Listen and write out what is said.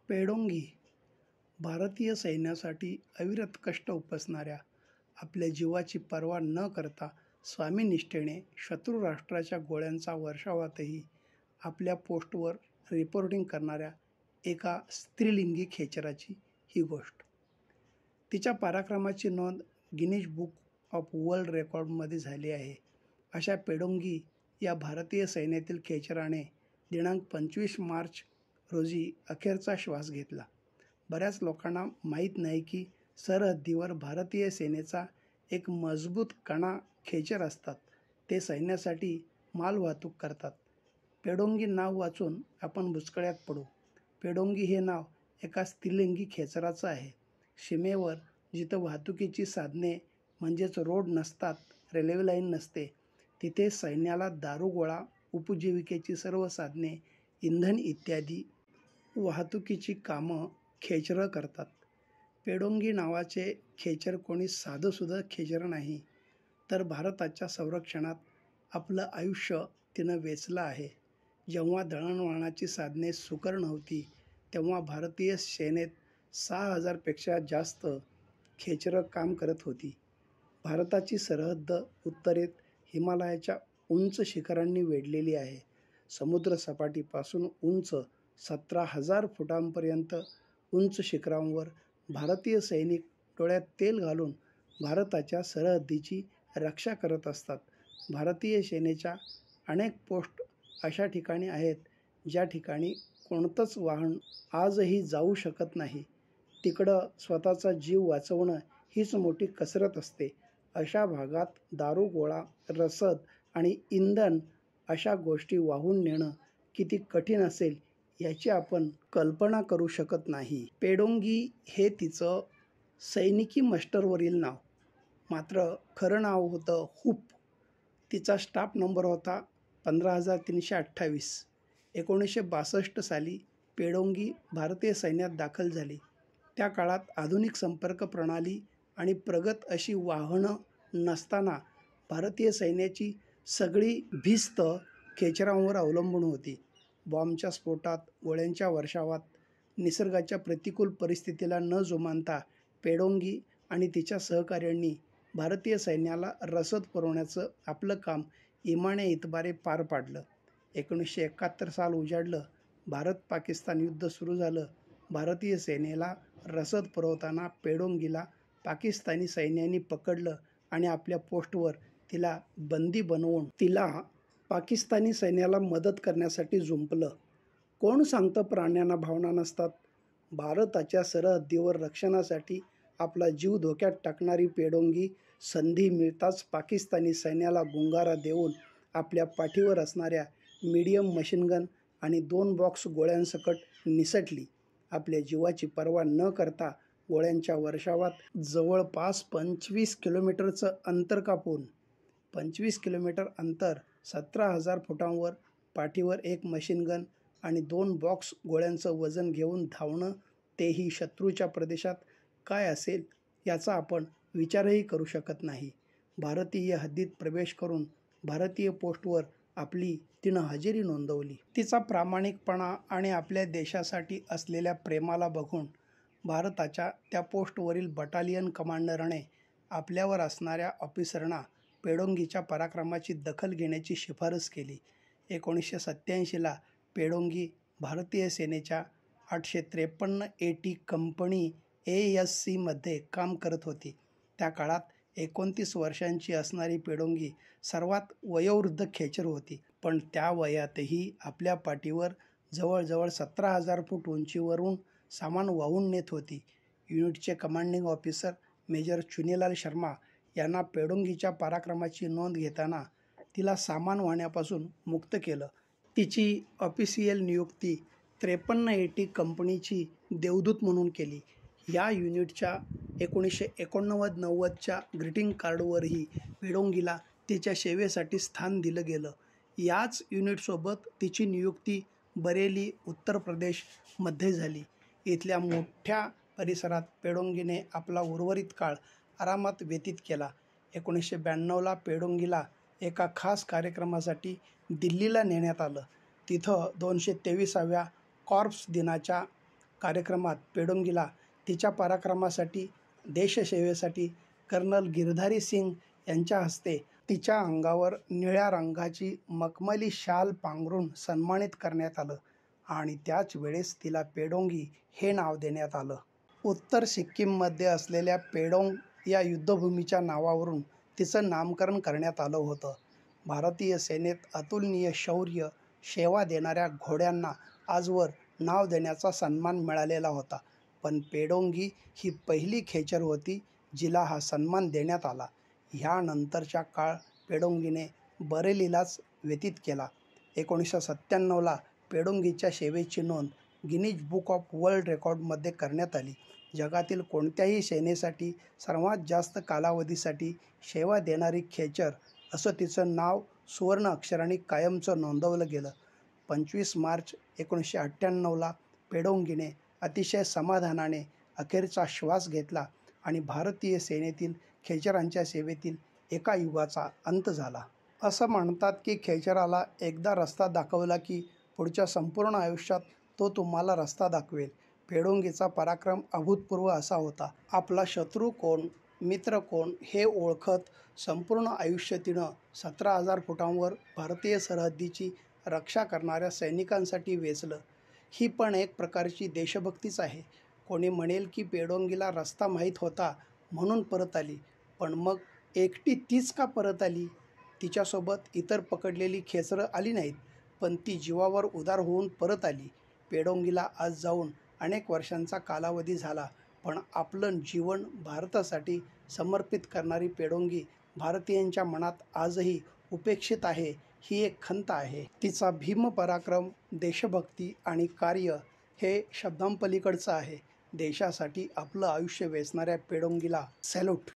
पेडोंगी भारतीय सैन्यासाठी अविरत कष्ट उपसणाऱ्या, आपल्या जीवाची पर्वा न करता स्वामीनिष्ठेने शत्रू राष्ट्राच्या गोळ्यांचा वर्षावातही आपल्या पोस्टवर रिपोर्टिंग करणाऱ्या एका स्त्रीलिंगी खेचराची ही गोष्ट. तिच्या पराक्रमाची नोंद गिनीज बुक ऑफ वर्ल्ड रेकॉर्डमध्ये झाली आहे. अशा पेडोंगी या भारतीय सैन्यातील खेचराने दिनांक 25 मार्च रोजी अखेरचा श्वास घेतला. बऱ्याच लोकांना माहीत नाही की सरहद्दीवर भारतीय सेनेचा एक मजबूत कणा खेचर असतात. ते सैन्यासाठी मालवाहतूक करतात. पेडोंगी नाव वाचून आपण बुचकळ्यात पडू. पेडोंगी हे नाव एका स्त्रीलिंगी खेचराचं आहे. सीमेवर जिथं वाहतुकीची साधने म्हणजेच रोड नसतात, रेल्वे लाईन नसते, तिथे सैन्याला दारुगोळा, उपजीविकेची सर्व साधने, इंधन इत्यादी वाहतुकीची कामं खेचरं करतात. पेडोंगी नावाचे खेचर कोणी साधंसुधं खेचर नाही, तर भारताच्या संरक्षणात आपलं आयुष्य तिनं वेचलं आहे. जेव्हा दळणवळणाची साधने सुकर नव्हती, तेव्हा भारतीय सेनेत 6,000 पेक्षा जास्त खेचरं काम करत होती. भारताची सरहद्द उत्तरेत हिमालयाच्या उंच शिखरांनी वेढलेली आहे. समुद्रसपाटीपासून उंच 17,000 फुटांपर्यंत उंच शिखरांवर भारतीय सैनिक डोळ्यात तेल घालून भारताच्या सरहद्दीची रक्षा करत असतात. भारतीय सेनेच्या अनेक पोस्ट अशा ठिकाणी आहेत, ज्या ठिकाणी कोणतंच वाहन आजही जाऊ शकत नाही. तिकडं स्वतःचा जीव वाचवणं हीच मोठी कसरत असते. अशा भागात दारुगोळा, रसद आणि इंधन अशा गोष्टी वाहून नेणं किती कठीण असेल याची आपण कल्पना करू शकत नाही. पेडोंगी हे तिचं सैनिकी मस्टरवरील नाव, मात्र खरं नाव होतं हुप. तिचा स्टाफ नंबर होता 15,328. 1962 साली पेडोंगी भारतीय सैन्यात दाखल झाली. त्या काळात आधुनिक संपर्क प्रणाली आणि प्रगत अशी वाहनं नसताना भारतीय सैन्याची सगळी भिस्त खेचरांवर अवलंबून होती. बॉम्बच्या स्फोटात, गोळ्यांच्या वर्षावात, निसर्गाच्या प्रतिकूल परिस्थितीला न जुमानता पेडोंगी आणि तिच्या सहकाऱ्यांनी भारतीय सैन्याला रसद पुरवण्याचं आपलं काम इमाने इतबारे पार पाडलं. 1971 साल उजाडलं. भारत-पाकिस्तान युद्ध सुरू झालं. भारतीय सेनेला रसद पुरवताना पेडोंगीला पाकिस्तानी सैन्याने पकडलं आणि आपल्या पोस्टवर तिला बंदी बनवून तिला पाकिस्तानी सैन्याला मदत करण्यासाठी जुंपलं. कोण सांगतं प्राण्यांना भावना नसतात? भारताच्या सरहद्दीवर रक्षणासाठी आपला जीव धोक्यात टाकणारी पेडोंगी संधी मिळताच पाकिस्तानी सैन्याला गुंगारा देऊन आपल्या पाठीवर असणाऱ्या मीडियम मशीनगन आणि 2 बॉक्स गोळ्यांसकट निसटली. आपल्या जीवाची पर्वा न करता गोळ्यांच्या वर्षावात जवळपास 25 किलोमीटरचं अंतर कापून 25 किलोमीटर अंतर 17,000 फुटांवर पाठीवर एक मशीनगन आणि 2 बॉक्स गोळ्यांचं वजन घेऊन धावणं, तेही शत्रूच्या प्रदेशात, काय असेल याचा आपण विचारही करू शकत नाही. भारतीय हद्दीत प्रवेश करून भारतीय पोस्टवर आपली तिनं हजेरी नोंदवली. तिचा प्रामाणिकपणा आणि आपल्या देशासाठी असलेल्या प्रेमाला बघून भारताच्या त्या पोस्टवरील बटालियन कमांडरने आपल्यावर असणाऱ्या ऑफिसरना पेडोंगीच्या पराक्रमाची दखल घेण्याची शिफारस केली. 1987ला पेडोंगी भारतीय सेनेच्या 853 AT कंपनी ASC मध्ये काम करत होती. त्या काळात 29 वर्षांची असणारी पेडोंगी सर्वात वयोवृद्ध खेचर होती. पण त्या वयातही आपल्या पाठीवर जवळजवळ 17,000 फूट उंचीवरून सामान वाहून नेत होती. युनिटचे commanding officer major Chunilal Sharma यांना पेडोंगीच्या पराक्रमाची नोंद घेताना तिला सामान वाहण्यापासून मुक्त केलं. तिची ऑफिशियल नियुक्ती 53 AT कंपनीची देवदूत म्हणून केली. या युनिटच्या 1989-90च्या ग्रीटिंग कार्डवरही पेडोंगीला तिच्या सेवेसाठी स्थान दिलं गेलं. याच युनिटसोबत तिची नियुक्ती बरेली, उत्तर प्रदेश मध्ये झाली. इथल्या मोठ्या परिसरात पेडोंगीने आपला उर्वरित काळ आरामात व्यतीत केला. 1992ला पेडोंगीला एका खास कार्यक्रमासाठी दिल्लीला नेण्यात आलं. तिथं 223व्या कॉर्प्स दिनाच्या कार्यक्रमात पेडोंगीला तिच्या पराक्रमासाठी, देशसेवेसाठी कर्नल गिरधारी सिंग यांच्या हस्ते तिच्या अंगावर निळ्या रंगाची मखमली शाल पांघरून सन्मानित करण्यात आलं आणि त्याच वेळेस तिला पेडोंगी हे नाव देण्यात आलं. उत्तर सिक्कीममध्ये असलेल्या पेडोंग या युद्धभूमीच्या नावावरून तिचं नामकरण करण्यात आलं होतं. भारतीय सेनेत अतुलनीय शौर्य, सेवा देणाऱ्या घोड्यांना आजवर नाव देण्याचा सन्मान मिळालेला होता. पण पेडोंगी ही पहिली खेचर होती जिला हा सन्मान देण्यात आला. ह्यानंतरचा काळ पेडोंगीने बरेलीलाच व्यतीत केला. 1997ला पेडोंगीच्या सेवेची नोंद गिनीज बुक ऑफ वर्ल्ड रेकॉर्डमध्ये करण्यात आली. जगातील कोणत्याही सेनेसाठी सर्वात जास्त कालावधीसाठी सेवा देणारी खेचर असं तिचं नाव सुवर्ण अक्षरांनी कायमचं नोंदवलं गेलं. 25 मार्च 1998ला पेडोंगीने अतिशय समाधानाने अखेरचा श्वास घेतला आणि भारतीय सेनेतील खेचरांच्या सेवेतील एका युगाचा अंत झाला. असं म्हणतात की खेचराला एकदा रस्ता दाखवला की पुढच्या संपूर्ण आयुष्यात तो तुम्हाला रस्ता दाखवेल. पेडोंगीचा पराक्रम अभूतपूर्व असा होता. आपला शत्रू कोण, मित्र कोण हे ओळखत संपूर्ण आयुष्य तिनं 17,000 फुटांवर भारतीय सरहद्दीची रक्षा करणाऱ्या सैनिकांसाठी वेचलं. ही पण एक प्रकारची देशभक्तीच आहे. कोणी म्हणेल की पेडोंगीला रस्ता माहीत होता म्हणून परत आली. पण मग एकटी तीच का परत आली? तिच्यासोबत इतर पकडलेली खेचरं आली नाहीत, पण ती जीवावर उदार होऊन परत आली. पेडोंगीला आज जाऊन अनेक वर्षांचा कालावधी झाला, पण आपलं जीवन भारतासाठी समर्पित करणारी पेडोंगी भारतीयांच्या मनात आजही उपेक्षित आहे. ही एक खंत आहे. तिचा भीमपराक्रम, देशभक्ती आणि कार्य हे शब्दांपलीकडचं आहे. देशासाठी आपलं आयुष्य वेचणाऱ्या पेडोंगीला सॅल्यूट.